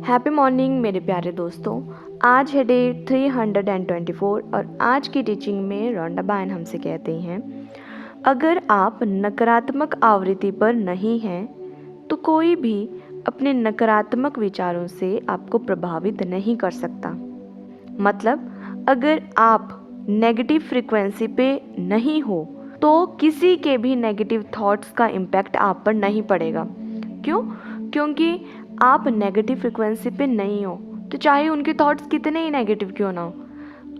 Happy morning मेरे प्यारे दोस्तों। आज है डे 324 और आज की टीचिंग में रोंडा बायन हमसे कहते हैं, अगर आप नकारात्मक आवृत्ति पर नहीं हैं तो कोई भी अपने नकारात्मक विचारों से आपको प्रभावित नहीं कर सकता। मतलब अगर आप नेगेटिव फ्रीक्वेंसी पे नहीं हो तो किसी के भी नेगेटिव थॉट्स का इम्पैक्ट आप पर नहीं पड़ेगा। क्यों? क्योंकि आप नेगेटिव फ्रीक्वेंसी पे नहीं हो तो चाहे उनके थॉट्स कितने ही नेगेटिव क्यों ना हो,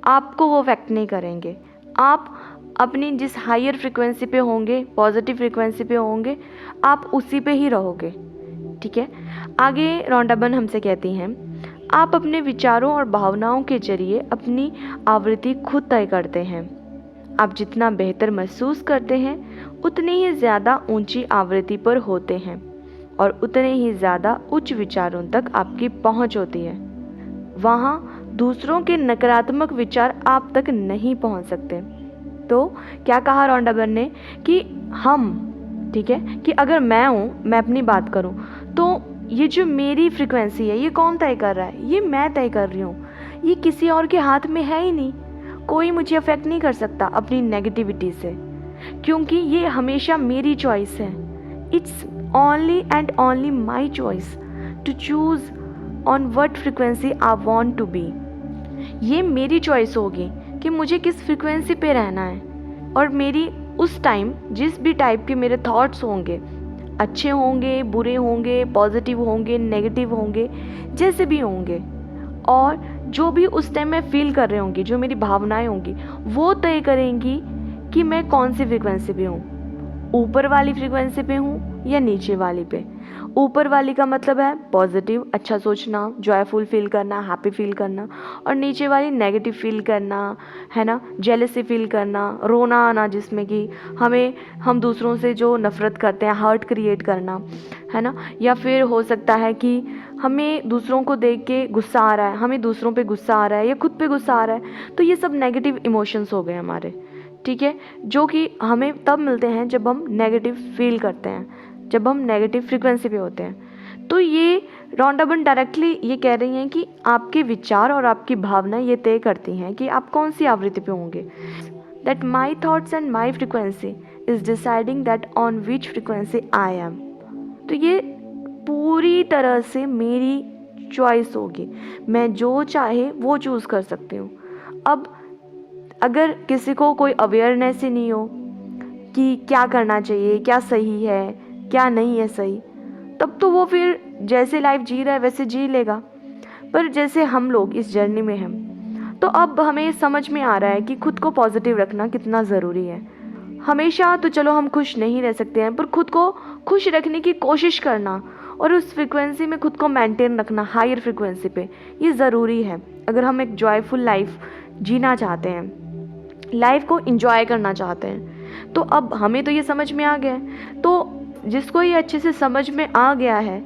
आपको वो अफेक्ट नहीं करेंगे। आप अपनी जिस हायर फ्रीक्वेंसी पे होंगे, पॉजिटिव फ्रीक्वेंसी पे होंगे, आप उसी पे ही रहोगे। ठीक है। आगे रोंडाबन हमसे कहती हैं, आप अपने विचारों और भावनाओं के जरिए अपनी आवृत्ति खुद तय करते हैं। आप जितना बेहतर महसूस करते हैं उतनी ही ज़्यादा ऊंची आवृत्ति पर होते हैं और उतने ही ज़्यादा उच्च विचारों तक आपकी पहुंच होती है। वहाँ दूसरों के नकारात्मक विचार आप तक नहीं पहुंच सकते। तो क्या कहा रोंडाबन ने कि हम, ठीक है, कि अगर मैं अपनी बात करूं तो ये जो मेरी फ्रीक्वेंसी है ये कौन तय कर रहा है? ये मैं तय कर रही हूँ। ये किसी और के हाथ में है ही नहीं। कोई मुझे अफेक्ट नहीं कर सकता अपनी नेगेटिविटी से, क्योंकि ये हमेशा मेरी चॉइस है। It's only and only my choice to choose on what frequency I want to be। ये मेरी चॉइस होगी कि मुझे किस फ्रीक्वेंसी पे रहना है, और मेरी उस टाइम जिस भी टाइप के मेरे थॉट्स होंगे, अच्छे होंगे, बुरे होंगे, पॉजिटिव होंगे, नेगेटिव होंगे, जैसे भी होंगे, और जो भी उस टाइम मैं फील कर रहे होंगी, जो मेरी भावनाएं होंगी, वो तय करेंगी कि मैं कौन सी फ्रीक्वेंसी पे हूँ। ऊपर वाली फ्रीक्वेंसी पे हूँ या नीचे वाली पे। ऊपर वाली का मतलब है पॉजिटिव, अच्छा सोचना, जॉयफुल फील करना, हैप्पी फील करना, और नीचे वाली नेगेटिव फील करना, है ना, जेलसी फील करना, रोना आना, जिसमें कि हम दूसरों से जो नफ़रत करते हैं, हर्ट क्रिएट करना, है ना, या फिर हो सकता है कि हमें दूसरों को देख के गुस्सा आ रहा है, हमें दूसरों पे गुस्सा आ रहा है या खुद पे गुस्सा आ रहा है। तो ये सब नेगेटिव इमोशंस हो गए हमारे, ठीक है, जो कि हमें तब मिलते हैं जब हम नेगेटिव फील करते हैं, जब हम नेगेटिव फ्रीक्वेंसी पे होते हैं। तो ये रोंडाबन डायरेक्टली ये कह रही हैं कि आपके विचार और आपकी भावना ये तय करती हैं कि आप कौन सी आवृत्ति पे होंगे। That my thoughts and my frequency is deciding that on which frequency I am. तो ये पूरी तरह से मेरी चॉइस होगी, मैं जो चाहे वो चूज़ कर सकती हूँ। अब अगर किसी को कोई अवेयरनेस ही नहीं हो कि क्या करना चाहिए, क्या सही है, क्या नहीं है सही, तब तो वो फिर जैसे लाइफ जी रहा है वैसे जी लेगा। पर जैसे हम लोग इस जर्नी में हैं, तो अब हमें समझ में आ रहा है कि खुद को पॉजिटिव रखना कितना ज़रूरी है। हमेशा तो चलो हम खुश नहीं रह सकते हैं, पर खुद को खुश रखने की कोशिश करना और उस फ्रिक्वेंसी में खुद को मेंटेन रखना, हायर फ्रिक्वेंसी पे, ये ज़रूरी है अगर हम एक जॉयफुल लाइफ जीना चाहते हैं, लाइफ को इंजॉय करना चाहते हैं। तो अब हमें तो ये समझ में आ गया है। तो जिसको ये अच्छे से समझ में आ गया है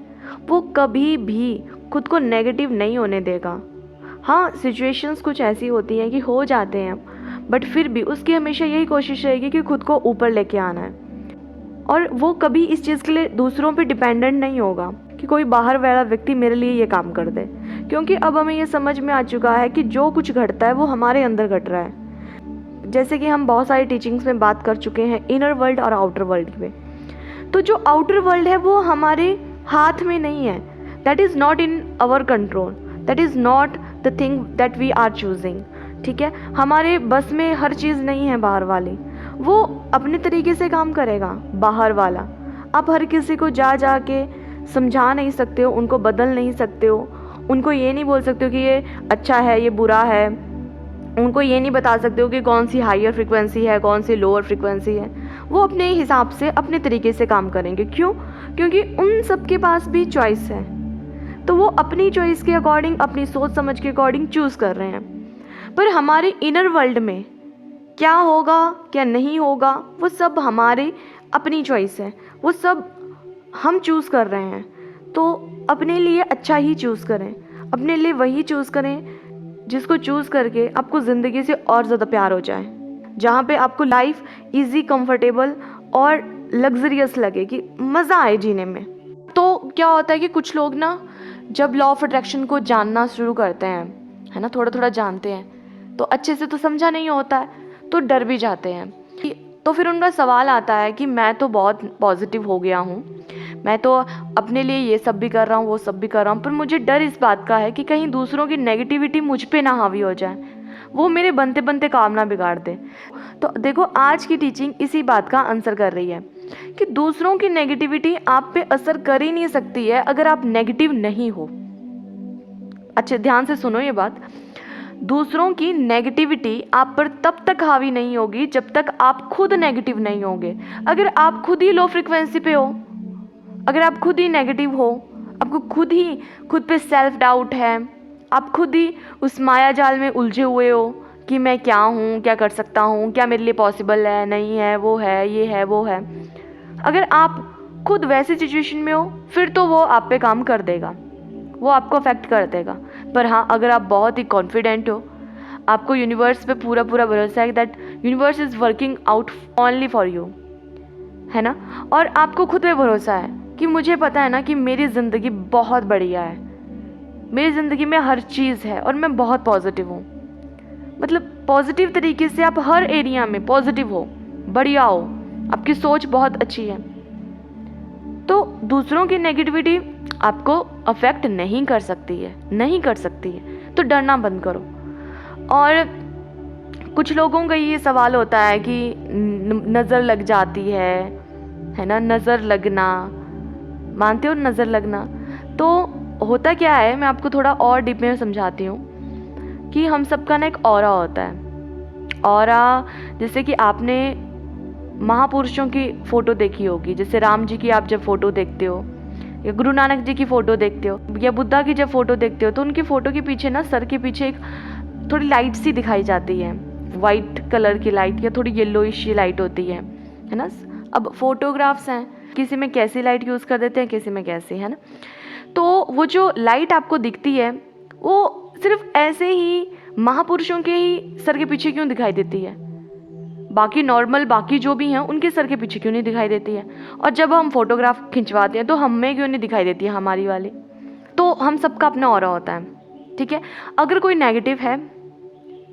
वो कभी भी खुद को नेगेटिव नहीं होने देगा। हाँ, सिचुएशंस कुछ ऐसी होती हैं कि हो जाते हैं, बट फिर भी उसकी हमेशा यही कोशिश रहेगी कि खुद को ऊपर लेके आना है, और वो कभी इस चीज़ के लिए दूसरों पे डिपेंडेंट नहीं होगा कि कोई बाहर वाला व्यक्ति मेरे लिए ये काम कर दे। क्योंकि अब हमें ये समझ में आ चुका है कि जो कुछ घटता है वो हमारे अंदर घट रहा है। जैसे कि हम बहुत सारी टीचिंग्स में बात कर चुके हैं इनर वर्ल्ड और आउटर वर्ल्ड में। तो जो आउटर वर्ल्ड है वो हमारे हाथ में नहीं है। That is not in our control, that is not the thing that we are choosing. ठीक है, हमारे बस में हर चीज़ नहीं है बाहर वाली, वो अपने तरीके से काम करेगा बाहर वाला। आप हर किसी को जा के समझा नहीं सकते हो, उनको बदल नहीं सकते हो, उनको ये नहीं बोल सकते हो कि ये अच्छा है, ये बुरा है, उनको ये नहीं बता सकते हो कि कौन सी हायर फ्रिक्वेंसी है, कौन सी लोअर फ्रिक्वेंसी है। वो अपने हिसाब से, अपने तरीके से काम करेंगे। क्यों? क्योंकि उन सब के पास भी चॉइस है, तो वो अपनी चॉइस के अकॉर्डिंग, अपनी सोच समझ के अकॉर्डिंग चूज़ कर रहे हैं। पर हमारे इनर वर्ल्ड में क्या होगा, क्या नहीं होगा, वो सब हमारे अपनी चॉइस है, वो सब हम चूज़ कर रहे हैं। तो अपने लिए अच्छा ही चूज़ करें, अपने लिए वही चूज़ करें जिसको चूज़ करके आपको ज़िंदगी से और ज़्यादा प्यार हो जाए, जहाँ पे आपको लाइफ इजी, कंफर्टेबल और लग्जरियस लगे, कि मज़ा आए जीने में। तो क्या होता है कि कुछ लोग ना जब लॉ ऑफ अट्रैक्शन को जानना शुरू करते हैं, है ना, थोड़ा थोड़ा जानते हैं, तो अच्छे से तो समझा नहीं होता है, तो डर भी जाते हैं। तो फिर उनका सवाल आता है कि मैं तो बहुत पॉजिटिव हो गया हूँ, मैं तो अपने लिए ये सब भी कर रहा हूँ, वो सब भी कर रहा हूँ, पर मुझे डर इस बात का है कि कहीं दूसरों की नेगेटिविटी मुझ पे ना हावी हो जाए, वो मेरे बनते बनते काम ना बिगाड़ दे। तो देखो, आज की टीचिंग इसी बात का आंसर कर रही है कि दूसरों की नेगेटिविटी आप पे असर कर ही नहीं सकती है अगर आप नेगेटिव नहीं हो। अच्छे ध्यान से सुनो ये बात, दूसरों की नेगेटिविटी आप पर तब तक हावी नहीं होगी जब तक आप खुद नेगेटिव नहीं होगे। अगर आप खुद ही लो फ्रिक्वेंसी पे हो, अगर आप खुद ही नेगेटिव हो, आपको खुद पे सेल्फ डाउट है, आप खुद ही उस माया जाल में उलझे हुए हो कि मैं क्या हूँ, क्या कर सकता हूँ, क्या मेरे लिए पॉसिबल है, नहीं है, वो है, ये है, वो है, अगर आप खुद वैसी सिचुएशन में हो, फिर तो वो आप पे काम कर देगा, वो आपको अफेक्ट कर देगा। पर हाँ, अगर आप बहुत ही कॉन्फिडेंट हो, आपको यूनिवर्स पे पूरा पूरा भरोसा है that universe is working out only for you, है ना, और आपको खुद पे भरोसा है कि मुझे पता है ना कि मेरी ज़िंदगी बहुत बढ़िया है, मेरी ज़िंदगी में हर चीज़ है और मैं बहुत पॉजिटिव हूँ। मतलब पॉजिटिव तरीके से आप हर एरिया में पॉजिटिव हो, बढ़िया हो, आपकी सोच बहुत अच्छी है, तो दूसरों की नेगेटिविटी आपको अफेक्ट नहीं कर सकती है, नहीं कर सकती है। तो डरना बंद करो। और कुछ लोगों का ये सवाल होता है कि नज़र लग जाती है ना, नज़र लगना, मानते हो नज़र लगना? तो होता क्या है, मैं आपको थोड़ा और डीप में समझाती हूँ कि हम सबका ना एक ऑरा होता है। ऑरा, जैसे कि आपने महापुरुषों की फ़ोटो देखी होगी, जैसे राम जी की आप जब फ़ोटो देखते हो, या गुरु नानक जी की फ़ोटो देखते हो, या बुद्धा की जब फ़ोटो देखते हो, तो उनकी फ़ोटो के पीछे ना, सर के पीछे एक थोड़ी लाइट सी दिखाई जाती है, वाइट कलर की लाइट या थोड़ी येलोइश लाइट होती है ना। अब फोटोग्राफ्स हैं, किसी में कैसी लाइट यूज़ कर देते हैं, किसी में कैसी, है ना। तो वो जो लाइट आपको दिखती है, वो सिर्फ ऐसे ही महापुरुषों के ही सर के पीछे क्यों दिखाई देती है, बाकी नॉर्मल बाकी जो भी हैं उनके सर के पीछे क्यों नहीं दिखाई देती है? और जब हम फोटोग्राफ खिंचवाते हैं तो हमें क्यों नहीं दिखाई देती है हमारी वाली? तो हम सबका अपना ऑरा होता है, ठीक है। अगर कोई नेगेटिव है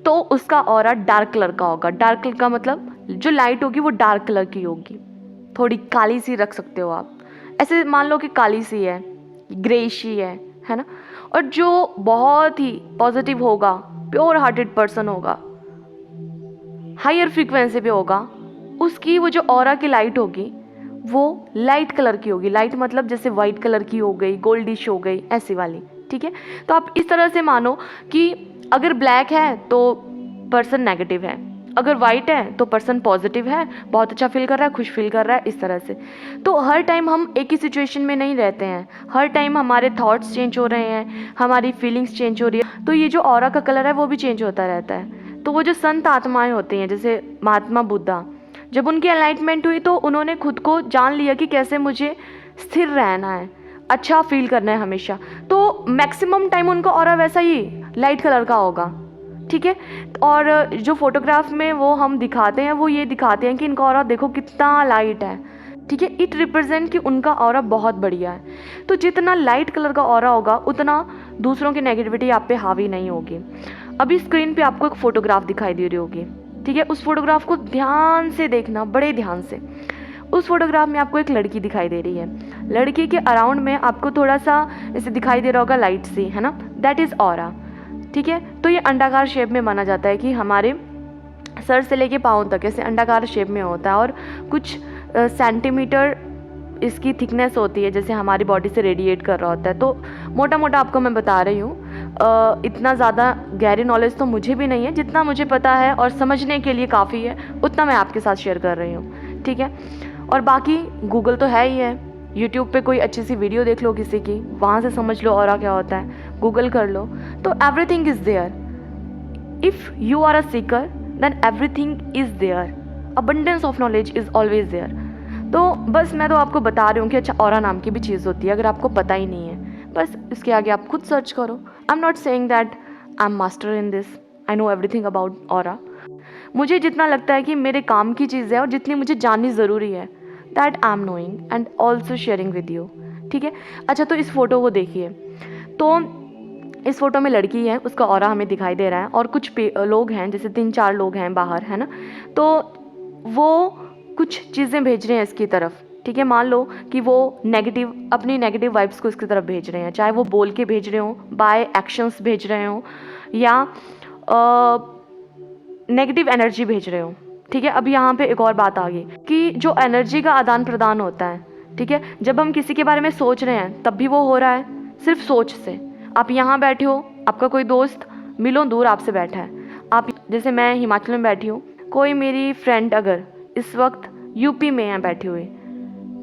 तो उसका ऑरा डार्क कलर का होगा। डार्क कलर का मतलब जो लाइट होगी वो डार्क कलर की होगी, थोड़ी काली सी रख सकते हो आप, ऐसे मान लो कि काली सी है, ग्रेशी है ना। और जो बहुत ही पॉजिटिव होगा, प्योर हार्टेड पर्सन होगा, हायर फ्रीक्वेंसी पे होगा, उसकी वो जो ऑरा की लाइट होगी वो लाइट कलर की होगी। लाइट मतलब जैसे वाइट कलर की हो गई, गोल्डिश हो गई, ऐसी वाली, ठीक है। तो आप इस तरह से मानो कि अगर ब्लैक है तो पर्सन नेगेटिव है, अगर वाइट है तो पर्सन पॉजिटिव है, बहुत अच्छा फील कर रहा है, खुश फील कर रहा है, इस तरह से। तो हर टाइम हम एक ही सिचुएशन में नहीं रहते हैं, हर टाइम हमारे थॉट्स चेंज हो रहे हैं, हमारी फीलिंग्स चेंज हो रही है, तो ये जो ऑरा का कलर है वो भी चेंज होता रहता है। तो वो जो संत आत्माएं होती हैं, जैसे महात्मा बुद्धा, जब उनकी एनलाइटमेंट हुई तो उन्होंने खुद को जान लिया कि कैसे मुझे स्थिर रहना है, अच्छा फील करना है हमेशा। तो मैक्सिमम टाइम उनका ऑरा वैसा ही लाइट कलर का होगा, ठीक है। और जो फोटोग्राफ में वो हम दिखाते हैं वो ये दिखाते हैं कि इनका ऑरा देखो कितना लाइट है, ठीक है। इट रिप्रेजेंट कि उनका ऑरा बहुत बढ़िया है। तो जितना लाइट कलर का ऑरा होगा उतना दूसरों की नेगेटिविटी आप पे हावी नहीं होगी। अभी स्क्रीन पे आपको एक फ़ोटोग्राफ दिखाई दे रही होगी, ठीक है। उस फोटोग्राफ को ध्यान से देखना, बड़े ध्यान से। उस फोटोग्राफ में आपको एक लड़की दिखाई दे रही है, लड़की के अराउंड में आपको थोड़ा सा ऐसे दिखाई दे रहा होगा लाइट सी, है ना, दैट इज़ ऑरा, ठीक है। तो ये अंडाकार शेप में माना जाता है कि हमारे सर से लेके पाँव तक ऐसे अंडाकार शेप में होता है, और कुछ सेंटीमीटर इसकी थिकनेस होती है, जैसे हमारी बॉडी से रेडिएट कर रहा होता है। तो मोटा मोटा आपको मैं बता रही हूँ, इतना ज़्यादा गहरी नॉलेज तो मुझे भी नहीं है, जितना मुझे पता है और समझने के लिए काफ़ी है उतना मैं आपके साथ शेयर कर रही हूँ, ठीक है। और बाकी गूगल तो है ही है, यूट्यूब पे कोई अच्छी सी वीडियो देख लो किसी की, वहाँ से समझ लो ऑरा क्या होता है, गूगल कर लो, तो everything is there. If you are a seeker then everything is there, abundance of knowledge is always there. तो बस मैं तो आपको बता रही हूँ कि अच्छा ऑरा नाम की भी चीज़ होती है, अगर आपको पता ही नहीं है, बस इसके आगे आप खुद सर्च करो। I am not saying that I am master in this, I know everything about aura. मुझे जितना लगता है कि मेरे काम की चीज़ है और जितनी मुझे जाननी ज़रूरी है, that I am knowing and also sharing with you, ठीक है। अच्छा, तो इस फोटो को देखिए, तो इस फोटो में लड़की है, उसका ऑरा हमें दिखाई दे रहा है और कुछ लोग हैं, जैसे 3-4 लोग हैं बाहर, है ना। तो वो कुछ चीज़ें भेज रहे हैं इसकी तरफ, ठीक है। मान लो कि वो अपनी नेगेटिव वाइब्स को इसकी तरफ भेज रहे हैं, चाहे वो बोल के भेज रहे हो, बाय एक्शंस भेज रहे हो, या नेगेटिव एनर्जी भेज रहे हो, ठीक है। अब यहाँ पे एक और बात आ गई कि जो एनर्जी का आदान प्रदान होता है, ठीक है, जब हम किसी के बारे में सोच रहे हैं तब भी वो हो रहा है, सिर्फ सोच से। आप यहाँ बैठे हो, आपका कोई दोस्त मिलो दूर आपसे बैठा है, आप जैसे मैं हिमाचल में बैठी हूँ, कोई मेरी फ्रेंड अगर इस वक्त यूपी में है बैठी हुई,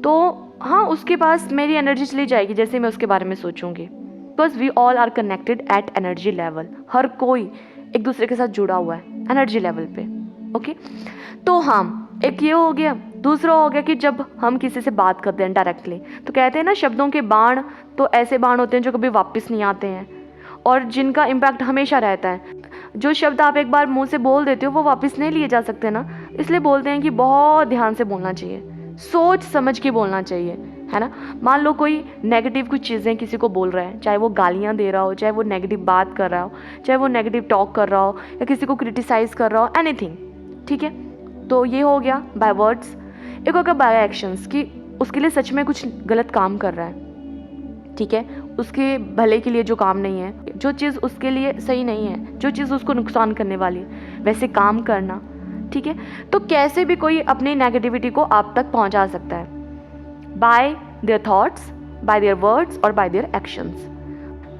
तो हाँ, उसके पास मेरी एनर्जी चली जाएगी जैसे मैं उसके बारे में सोचूंगी। Because we all are connected at energy level, हर कोई एक दूसरे के साथ जुड़ा हुआ है एनर्जी लेवल पे, ओके। तो हाँ, एक ये हो गया। दूसरा हो गया कि जब हम किसी से बात करते हैं डायरेक्टली, तो कहते हैं ना, शब्दों के बाण तो ऐसे बाण होते हैं जो कभी वापस नहीं आते हैं और जिनका इम्पैक्ट हमेशा रहता है। जो शब्द आप एक बार मुंह से बोल देते हो वो वापस नहीं लिए जा सकते ना, इसलिए बोलते हैं कि बहुत ध्यान से बोलना चाहिए, सोच समझ के बोलना चाहिए, है ना। मान लो कोई नेगेटिव कुछ चीज़ें किसी को बोल रहा है, चाहे वो गालियाँ दे रहा हो, चाहे वो नेगेटिव बात कर रहा हो, चाहे वो नेगेटिव टॉक कर रहा हो, या किसी को क्रिटिसाइज़ कर रहा हो, एनीथिंग, ठीक है। तो ये हो गया बाय वर्ड्स। एक होगा बाय एक्शंस, कि उसके लिए सच में कुछ गलत काम कर रहा है, ठीक है, उसके भले के लिए जो काम नहीं है, जो चीज़ उसके लिए सही नहीं है, जो चीज़ उसको नुकसान करने वाली है, वैसे काम करना, ठीक है। तो कैसे भी कोई अपनी नेगेटिविटी को आप तक पहुंचा सकता है, bye their thoughts, bye their words और बाय देयर एक्शंस।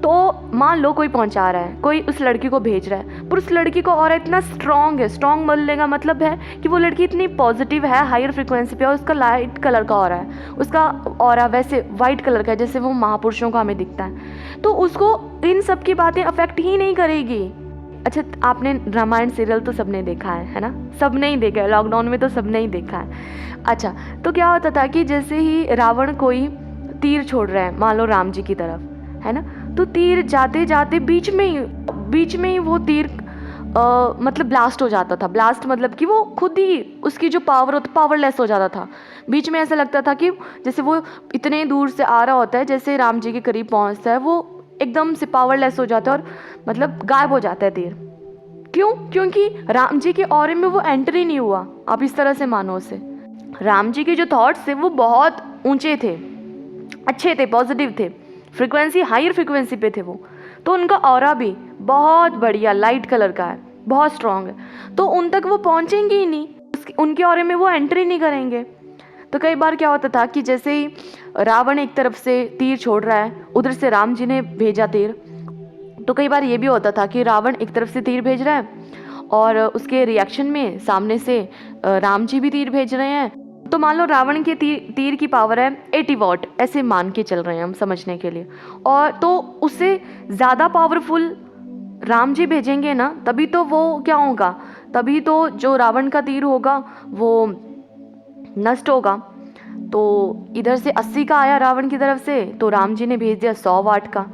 तो मान लो कोई पहुंचा रहा है, कोई उस लड़की को भेज रहा है, पर उस लड़की को ऑरा इतना स्ट्रॉन्ग है, स्ट्रॉन्ग बोलने का मतलब है कि वो लड़की इतनी पॉजिटिव है, हायर फ्रिक्वेंसी पे, और उसका लाइट कलर का ऑरा है, उसका ऑरा वैसे वाइट कलर का है जैसे वो महापुरुषों का हमें दिखता है, तो उसको इन सब की बातें अफेक्ट ही नहीं करेगी। अच्छा, आपने रामायण सीरियल तो सबने देखा है ना, सबने ही देखा है, लॉकडाउन में तो सबने ही देखा है। अच्छा, तो क्या होता था कि जैसे ही रावण कोई तीर छोड़ रहा है, मान लो राम जी की तरफ, है ना, तो तीर जाते जाते बीच में ही वो तीर मतलब ब्लास्ट हो जाता था। ब्लास्ट मतलब कि वो खुद ही उसकी जो पावर होता, पावरलेस हो जाता था। बीच में ऐसा लगता था कि जैसे वो इतने दूर से आ रहा होता है, जैसे राम जी के करीब पहुंचता है, वो एकदम से पावरलेस हो जाता है और मतलब गायब हो जाता है तीर। क्यों? क्योंकि राम जी के ऑरे में वो एंटर ही नहीं हुआ। आप इस तरह से मानो उसे। राम जी के जो थॉट्स थे वो बहुत ऊंचे थे, अच्छे थे, पॉजिटिव थे, फ्रीक्वेंसी हायर फ्रीक्वेंसी पे थे वो, तो उनका ऑरा भी बहुत बढ़िया लाइट कलर का है, बहुत स्ट्रांग है, तो उन तक वो पहुंचेंगे ही नहीं, उनके ऑरे में वो एंट्री नहीं करेंगे। तो कई बार क्या होता था कि जैसे ही रावण एक तरफ से तीर छोड़ रहा है, उधर से राम जी ने भेजा तीर, तो कई बार ये भी होता था कि रावण एक तरफ से तीर भेज रहा है और उसके रिएक्शन में सामने से राम जी भी तीर भेज रहे हैं। तो मान लो रावण के तीर की पावर है 80 वॉट, ऐसे मान के चल रहे हैं हम समझने के लिए, और तो उससे ज़्यादा पावरफुल राम जी भेजेंगे ना, तभी तो वो क्या होगा, तभी तो जो रावण का तीर होगा वो नष्ट होगा। तो इधर से 80 का आया रावण की तरफ से, तो राम जी ने भेज दिया 100 वाट का,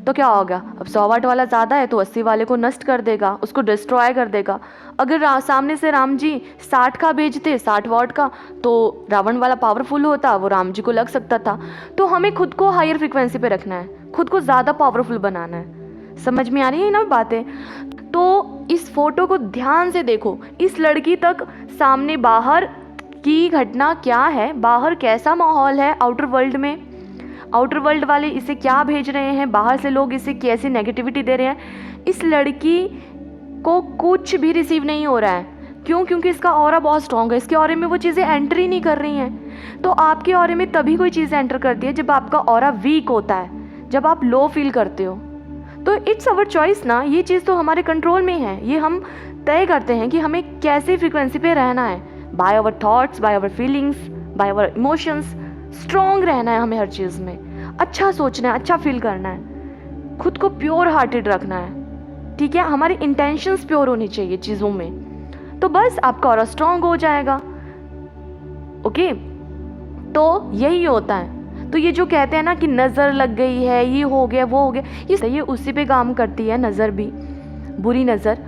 तो क्या होगा, अब 100 वाट वाला ज़्यादा है तो 80 वाले को नष्ट कर देगा, उसको डिस्ट्रॉय कर देगा। अगर सामने से राम जी 60 का भेजते, 60 वाट का, तो रावण वाला पावरफुल होता, वो राम जी को लग सकता था। तो हमें खुद को हायर फ्रिक्वेंसी पे रखना है, खुद को ज़्यादा पावरफुल बनाना है। समझ में आ रही है ना बातें? तो इस फोटो को ध्यान से देखो, इस लड़की तक सामने बाहर की घटना क्या है, बाहर कैसा माहौल है, आउटर वर्ल्ड में, आउटर वर्ल्ड वाले इसे क्या भेज रहे हैं, बाहर से लोग इसे कैसी नेगेटिविटी दे रहे हैं। इस लड़की को कुछ भी रिसीव नहीं हो रहा है। क्यों? क्योंकि इसका ऑरा बहुत स्ट्रॉन्ग है, इसके ऑरे में वो चीज़ें एंटर ही नहीं कर रही हैं। तो आपके ऑरे में तभी कोई चीज़ एंटर करती है जब आपका ऑरा वीक होता है, जब आप लो फील करते हो। तो इट्स अवर चॉइस ना, ये चीज़ तो हमारे कंट्रोल में है, ये हम तय करते हैं कि हमें कैसी फ्रिक्वेंसी पे रहना है, by our thoughts, by our feelings, by our emotions. Strong रहना है हमें हर चीज़ में, अच्छा सोचना है, अच्छा फील करना है, खुद को प्योर हार्टेड रखना है, ठीक है, हमारी इंटेंशंस प्योर होनी चाहिए चीज़ों में, तो बस आपका ऑरा स्ट्रॉन्ग हो जाएगा। ओके, तो यही होता है। तो ये जो कहते हैं ना कि नज़र लग गई है, ये हो गया, वो हो गया, ये सही है, उसी पे काम करती है नज़र भी, बुरी नज़र,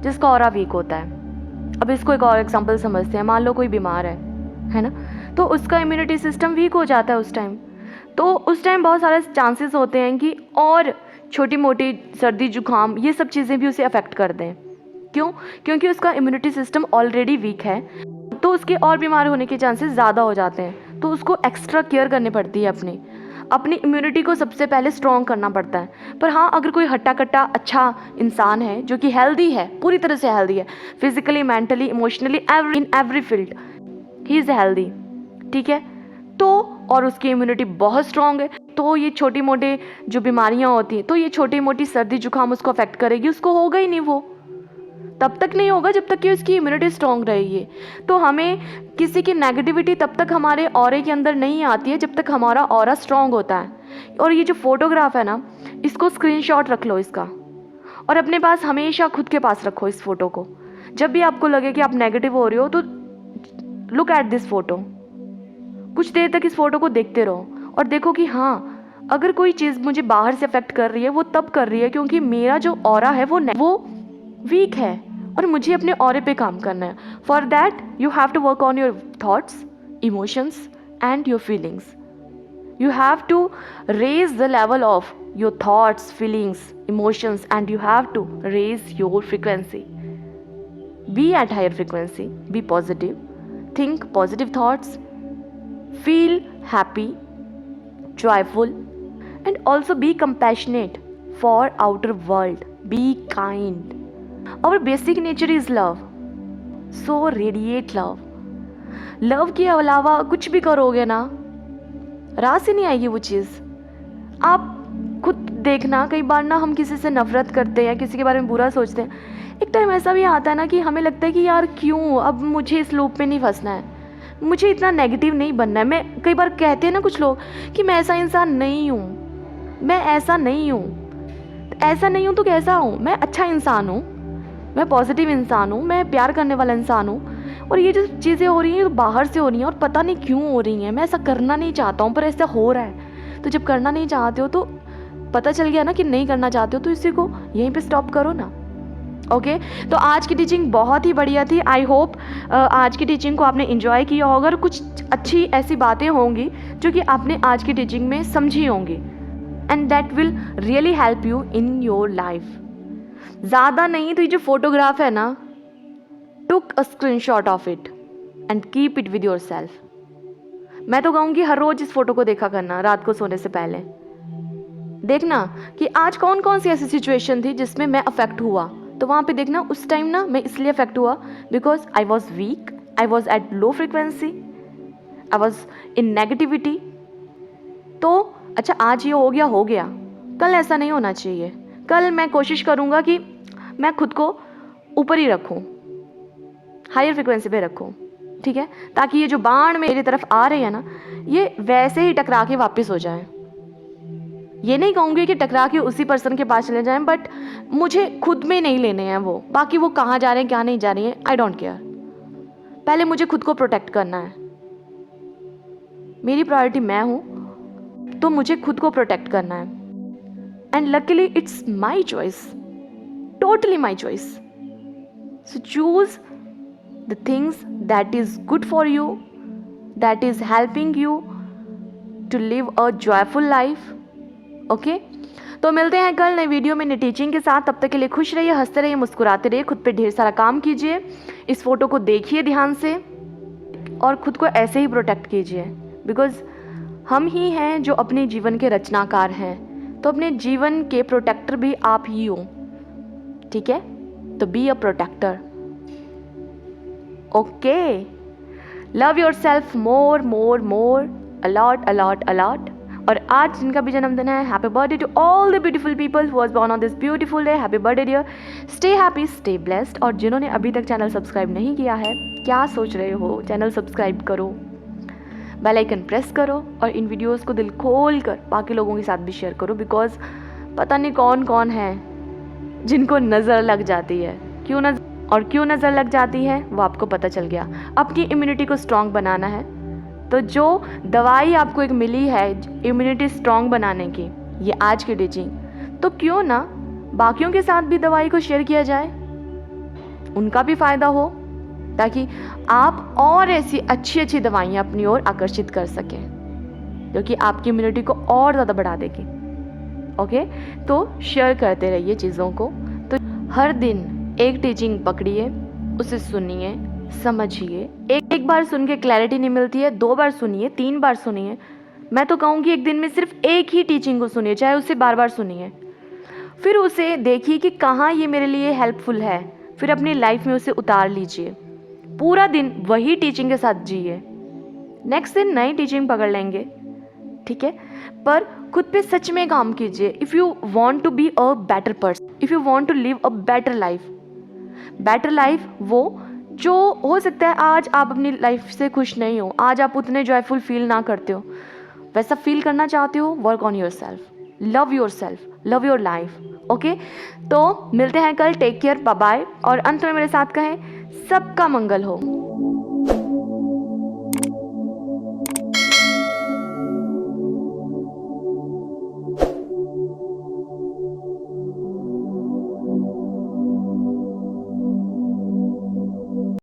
जिसका ऑरा वीक होता है। अब इसको एक और एग्जांपल समझते हैं। मान लो कोई बीमार है ना, तो उसका इम्यूनिटी सिस्टम वीक हो जाता है उस टाइम, तो उस टाइम बहुत सारे चांसेस होते हैं कि और छोटी मोटी सर्दी जुकाम ये सब चीज़ें भी उसे अफेक्ट कर दें। क्यों? क्योंकि उसका इम्यूनिटी सिस्टम ऑलरेडी वीक है, तो उसके और बीमार होने के चांसेस ज़्यादा हो जाते हैं। तो उसको एक्स्ट्रा केयर करनी पड़ती है अपनी इम्यूनिटी को सबसे पहले स्ट्रॉन्ग करना पड़ता है। पर हाँ, अगर कोई हट्टा कट्टा अच्छा इंसान है जो कि हेल्दी है, पूरी तरह से हेल्दी है, physically, mentally, emotionally, in every field he is healthy, ठीक है, तो और उसकी इम्यूनिटी बहुत स्ट्रॉन्ग है, तो ये छोटी मोटी जो बीमारियाँ होती हैं, तो ये छोटी मोटी सर्दी जुकाम उसको अफेक्ट करेगी, उसको होगा ही नहीं, वो तब तक नहीं होगा जब तक कि उसकी इम्यूनिटी स्ट्रॉन्ग रहेगी। तो हमें किसी की नेगेटिविटी तब तक हमारे ऑरे के अंदर नहीं आती है जब तक हमारा ऑरा स्ट्रॉन्ग होता है। और ये जो फोटोग्राफ है ना, इसको स्क्रीनशॉट रख लो इसका, और अपने पास हमेशा खुद के पास रखो इस फोटो को। जब भी आपको लगे कि आप नेगेटिव हो रहे हो तो लुक एट दिस फोटो, कुछ देर तक इस फोटो को देखते रहो और देखो कि हाँ, अगर कोई चीज़ मुझे बाहर से अफेक्ट कर रही है वो तब कर रही है क्योंकि मेरा जो ऑरा है वो वीक है और मुझे अपने ऑरे पे काम करना है। For that you have to work on your thoughts, emotions and your feelings. You have to raise the level of your thoughts, feelings, emotions, and you have to raise your frequency. Be at higher frequency, be positive, think positive thoughts, feel happy, joyful, and also be compassionate for outer world. Be kind. Our basic nature is love. So radiate love. Love के अलावा कुछ भी करोगे ना, राह से नहीं आएगी वो चीज़। आप खुद देखना, कई बार ना हम किसी से नफ़रत करते हैं, किसी के बारे में बुरा सोचते हैं। एक टाइम ऐसा भी आता है ना कि हमें लगता है कि यार क्यों, अब मुझे इस लूप में नहीं फंसना है, मुझे इतना नेगेटिव नहीं बनना है। मैं कई बार कहते हैं ना कुछ लोग कि मैं ऐसा इंसान नहीं हूँ, मैं ऐसा नहीं हूँ। ऐसा नहीं हूँ तो कैसा हूँ? मैं अच्छा इंसान हूँ, मैं पॉजिटिव इंसान हूँ, मैं प्यार करने वाला इंसान हूँ। और ये जो चीज़ें हो रही हैं तो बाहर से हो रही हैं और पता नहीं क्यों हो रही हैं। मैं ऐसा करना नहीं चाहता हूँ पर ऐसा हो रहा है। तो जब करना नहीं चाहते हो तो पता चल गया ना कि नहीं करना चाहते हो, तो इसी को यहीं पे स्टॉप करो ना। ओके, तो आज की टीचिंग बहुत ही बढ़िया थी। आई होप आज की टीचिंग को आपने इन्जॉय किया होगा और कुछ अच्छी ऐसी बातें होंगी जो कि आपने आज की टीचिंग में समझी होंगी, and that will really help you in your life. ज़्यादा नहीं तो ये जो फोटोग्राफ है ना, took a screenshot of it and keep it with yourself. मैं तो कहूँगी हर रोज़ इस फोटो को देखा करना, रात को सोने से पहले देखना कि आज कौन कौन सी ऐसी सिचुएशन थी जिसमें मैं अफेक्ट हुआ। तो वहाँ पे देखना उस टाइम ना मैं इसलिए अफेक्ट हुआ because I was weak, I was at low frequency, I was in negativity. तो अच्छा, आज ये हो गया, कल ऐसा नहीं होना चाहिए। कल मैं कोशिश करूँगा कि मैं खुद को ऊपर ही रखूँ, हायर फ्रिक्वेंसी पे रखूँ, ठीक है, ताकि ये जो बाण मेरी तरफ आ रहे हैं ना, ये वैसे ही टकरा के वापस हो जाए। ये नहीं कहूँगी कि टकरा के उसी पर्सन के पास चले जाएं, बट मुझे खुद में नहीं लेने हैं वो। बाकी वो कहाँ जा रहे हैं, क्या नहीं जा रही हैं, आई डोंट केयर। पहले मुझे खुद को प्रोटेक्ट करना है, मेरी प्रायोरिटी मैं हूँ, तो मुझे खुद को प्रोटेक्ट करना है। And luckily it's my choice, totally my choice. So choose the things that is good for you, that is helping you to live a joyful life. Okay? तो मिलते हैं कल नई वीडियो में नई टीचिंग के साथ। तब तक के लिए खुश रहिए, हंसते रहिए, मुस्कुराते रहिए, खुद पे ढेर सारा काम कीजिए, इस फोटो को देखिए ध्यान से और खुद को ऐसे ही प्रोटेक्ट कीजिए, बिकॉज हम ही हैं जो अपने जीवन के रचनाकार हैं। तो अपने जीवन के प्रोटेक्टर भी आप ही हो, ठीक है? तो be a protector. Okay, love yourself more, a lot. और आज जिनका भी जन्मदिन है, happy birthday to all the beautiful people who was born on this beautiful day. Happy birthday dear, stay happy, stay blessed. और जिन्होंने अभी तक चैनल सब्सक्राइब नहीं किया है, क्या सोच रहे हो? चैनल सब्सक्राइब करो, बेल आइकन प्रेस करो और इन वीडियोज़ को दिल खोल कर बाकी लोगों के साथ भी शेयर करो, बिकॉज पता नहीं कौन कौन है जिनको नज़र लग जाती है। क्यों नज़र लग जाती है वो आपको पता चल गया। अपनी इम्यूनिटी को स्ट्रॉन्ग बनाना है, तो जो दवाई आपको एक मिली है इम्यूनिटी स्ट्रॉन्ग बनाने की, ये आज की टीचिंग, तो क्यों ना बाकियों के साथ भी दवाई को शेयर किया जाए, उनका भी फ़ायदा हो, ताकि आप और ऐसी अच्छी अच्छी दवाइयाँ अपनी ओर आकर्षित कर सकें, जो कि आपकी इम्यूनिटी को और ज़्यादा बढ़ा देगी। ओके, तो शेयर करते रहिए चीज़ों को। तो हर दिन एक टीचिंग पकड़िए, उसे सुनिए, समझिए। एक बार सुन के क्लैरिटी नहीं मिलती है, 2 बार सुनिए, 3 बार सुनिए। मैं तो कहूँगी एक दिन में सिर्फ एक ही टीचिंग को सुनिए, चाहे उसे बार बार सुनिए। फिर उसे देखिए कि कहाँ ये मेरे लिए हेल्पफुल है, फिर अपनी लाइफ में उसे उतार लीजिए। पूरा दिन वही टीचिंग के साथ जिए, नेक्स्ट दिन नई टीचिंग पकड़ लेंगे, ठीक है। पर खुद पे सच में काम कीजिए। If you want to be a better person, if you want to live a better life, better life वो जो हो सकता है आज आप अपनी लाइफ से खुश नहीं हो, आज आप उतने जॉयफुल फील ना करते हो, वैसा फील करना चाहते हो, work on your self, love your self, love your life. Okay, तो मिलते हैं कल, टेक केयर, बाय बाय। और अंत में मेरे साथ कहें, सबका मंगल हो।